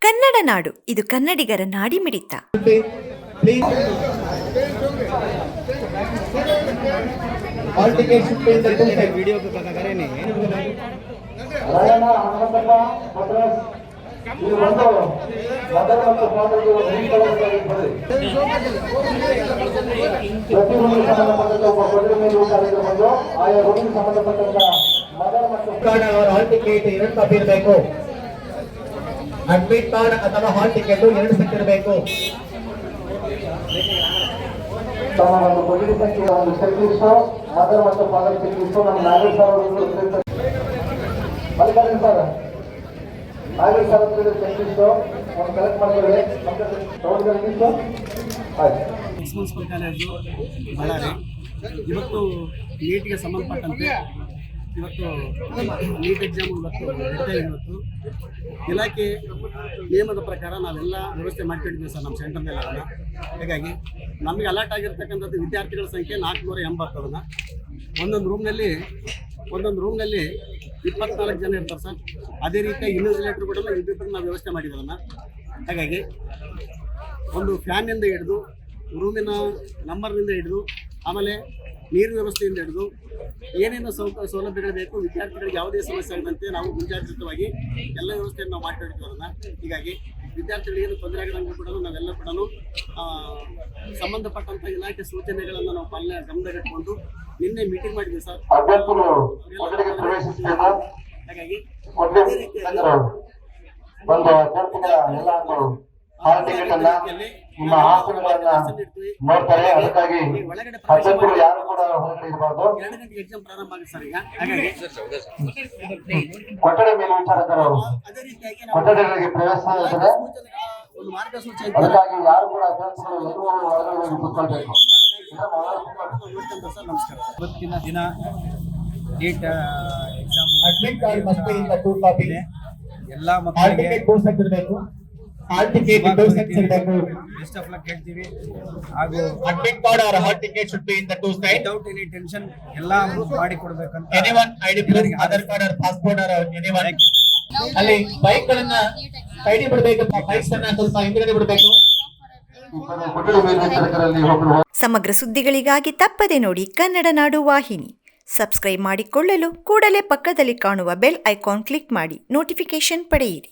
ಕನ್ನಡ ನಾಡು, ಇದು ಕನ್ನಡಿಗರ ನಾಡಿಮಿಡಿತ. Admit card ಅಥವಾ ಹಾಲ್ ಟಿಕೆಟ್ 2 ಸೆಟ್ ಇರಬೇಕು. ಒಂದು ಕೊಠಡಿ ಸಂಖ್ಯೆ ಒಂದು ಚೆಕ್ ಲಿಸ್ಟ್ ಮದರ್ ಮತ್ತು ಫಾದರ್ ಚೆಕ್ ಲಿಸ್ಟ್ ನಮ್ಮ ನಾಗರಿಕ ಸರ್ ನಾಗರಿಕ ಸರ್ ಚೆಕ್ ಲಿಸ್ಟ್ ಒಂದು ಕಲೆಕ್ಟ್ ಮಾಡ್ಕೊಳ್ಳಿ. ಎಕ್ಸ್ ಮುನ್ಸಿಪಲ್ ಕಾಲೇಜು ಬಳ್ಳಾರಿ ಇವತ್ತು ನೀಟ್ಗೆ ಸಂಬಂಧಪಟ್ಟಂತೆ ಇವತ್ತು ನೀಟ್ ಎಕ್ಸಾಮ್ ಇವತ್ತು ನಡೀತಾ ಇದೆ. ಇವತ್ತು ಇಲಾಖೆ ನಿಯಮದ ಪ್ರಕಾರ ನಾವೆಲ್ಲ ವ್ಯವಸ್ಥೆ ಮಾಡ್ಕೊಂಡಿದ್ದೀವಿ ಸರ್ ನಮ್ಮ ಸೆಂಟರ್ನಲ್ಲಿ. ಹೀಗಾಗಿ ನಮಗೆ ಅಲರ್ಟ್ ಆಗಿರ್ತಕ್ಕಂಥದ್ದು ವಿದ್ಯಾರ್ಥಿಗಳ ಸಂಖ್ಯೆ 480. ಅದನ್ನು ಒಂದೊಂದು ರೂಮ್ನಲ್ಲಿ 24 ಜನ ಇರ್ತಾರೆ ಸರ್. ಅದೇ ರೀತಿ ಇನ್ವಿಜಿಲೇಟರ್ ಕೂಡ ಇಬ್ಬರು ನಾವು ವ್ಯವಸ್ಥೆ ಮಾಡಿದ್ದೀವಿ ಅದನ್ನು. ಹಾಗಾಗಿ ಒಂದು ಫ್ಯಾನಿಂದ ಹಿಡಿದು ರೂಮಿನ ನಂಬರ್ನಿಂದ ಹಿಡಿದು ಆಮೇಲೆ ನೀರಿನ ವ್ಯವಸ್ಥೆಯಿಂದ ಹಿಡಿದು ಏನೇನು ಸೌಲಭ್ಯಗಳು ಬೇಕು ವಿದ್ಯಾರ್ಥಿಗಳಿಗೆ ಯಾವುದೇ ಸಮಸ್ಯೆ ಆಗದಂತೆ ನಾವು ಮುಂಜಾಗ್ರತವಾಗಿ ಎಲ್ಲ ವ್ಯವಸ್ಥೆಯನ್ನು ನಾವು ಮಾಡ್ಕೊಂಡಿರ್ತೀವಿ ಅದನ್ನು. ಹೀಗಾಗಿ ವಿದ್ಯಾರ್ಥಿಗಳಿಗೆ ಏನು ತೊಂದರೆ ಆಗದಂಗೆ ಕೂಡ ನಾವೆಲ್ಲ ಕೂಡ ಸಂಬಂಧಪಟ್ಟಂಥ ಇಲಾಖೆ ಸೂಚನೆಗಳನ್ನು ನಾವು ಗಮನದಲ್ಲಿಟ್ಟುಕೊಂಡು ನಿನ್ನೆ ಮೀಟಿಂಗ್ ಮಾಡಿದ್ವಿ ಸರ್. ಹಾಗಾಗಿ ಅದೇ ರೀತಿಯಲ್ಲಿ ಹಾಲ್ ಟಿಕೆಟ್ ಅನ್ನ ನಿಮ್ಮ ಆಸನಗಳನ್ನ ನೋಡ್ತಾರೆ. ಅದಕ್ಕಾಗಿ ಅಭ್ಯರ್ಥಿಗಳು ಯಾರು ಕೂಡ ಹೊರಗಡೆ ಇರಬಾರ್ದು. 2 ಗಂಟೆಗೆ ಎಕ್ಸಾಮ್ ಪ್ರಾರಂಭ ಆಗುತ್ತೆ ಸರ್. ಈಗ ಹಾಗಾಗಿ ಕೊಠಡಿ ಮೇಲ್ವಿಚಾರಕರು ಕೊಠಡಿಗಳಿಗೆ ಪ್ರವೇಶ ಇರ್ತದೆ. ಒಂದು ಮಾರ್ಗಸೂಚಿ ಅದಕ್ಕಾಗಿ ಯಾರು ಕೂಡ ಅಭ್ಯರ್ಥಿಗಳು ಎಲ್ಲರೂ ಹೊರಗಡೆ ಹೋಗಿ ಕೂತ್ಕೊಳ್ಬೇಕು. ಸರ್ ನಮಸ್ಕಾರ. ಇವತ್ತಿನ ದಿನ ನೀಟ್ ಎಕ್ಸಾಮ್ ಅಡ್ಮಿಟ್ ಕಾರ್ಡ್ ಮತ್ತೆ ಇಂದ 2 ಕಾಪಿ ಎಲ್ಲಾ ಹಾಲ್ ಮಕ್ಕಳಿಗೆ ಟಿಕೆಟ್ 2 ಸೆಟ್ ಇರಬೇಕು. ಹಾಲ್ ಟಿಕೆಟ್ 2 ಸೆಟ್ ಇರಬೇಕು. ಬೆಸ್ಟ್ ಆಫ್ ಲಕ್ ಹೇಳ್ತೀವಿ. ಹಾಗೂ admit card or hall ticket should be in the 2 side. Without any tension ಎಲ್ಲ ಮಾಡಿ ಕೊಡಬೇಕಂತ anyone ID proof, Aadhaar card or passport or anyone. ಅಲ್ಲಿ ಬೈಕ್ ಗಳನ್ನ ಸೈಡ್ ಬಿಡಬೇಕು. ಬೈಕ್ಸ್ ಅನ್ನ ಸ್ವಲ್ಪ ಹಿಂದ್ಗಡೆ ಬಿಡಬೇಕು. ಕೊಠಡಿ ಮೇಲ್ವಿಚಾರಕರಲ್ಲಿ ಒಬ್ಬರು ಸಮಗ್ರ ಸುದ್ದಿಗಳಿಗಾಗಿ ತಪ್ಪದೆ ನೋಡಿ ಕನ್ನಡ ನಾಡು ವಾಹಿನಿ. ಸಬ್ಸ್ಕ್ರೈಬ್ ಮಾಡಿಕೊಳ್ಳಲು ಕೂಡಲೇ ಪಕ್ಕದಲ್ಲಿ ಕಾಣುವ ಬೆಲ್ ಐಕಾನ್ ಕ್ಲಿಕ್ ಮಾಡಿ ನೋಟಿಫಿಕೇಶನ್ ಪಡೆಯಿರಿ.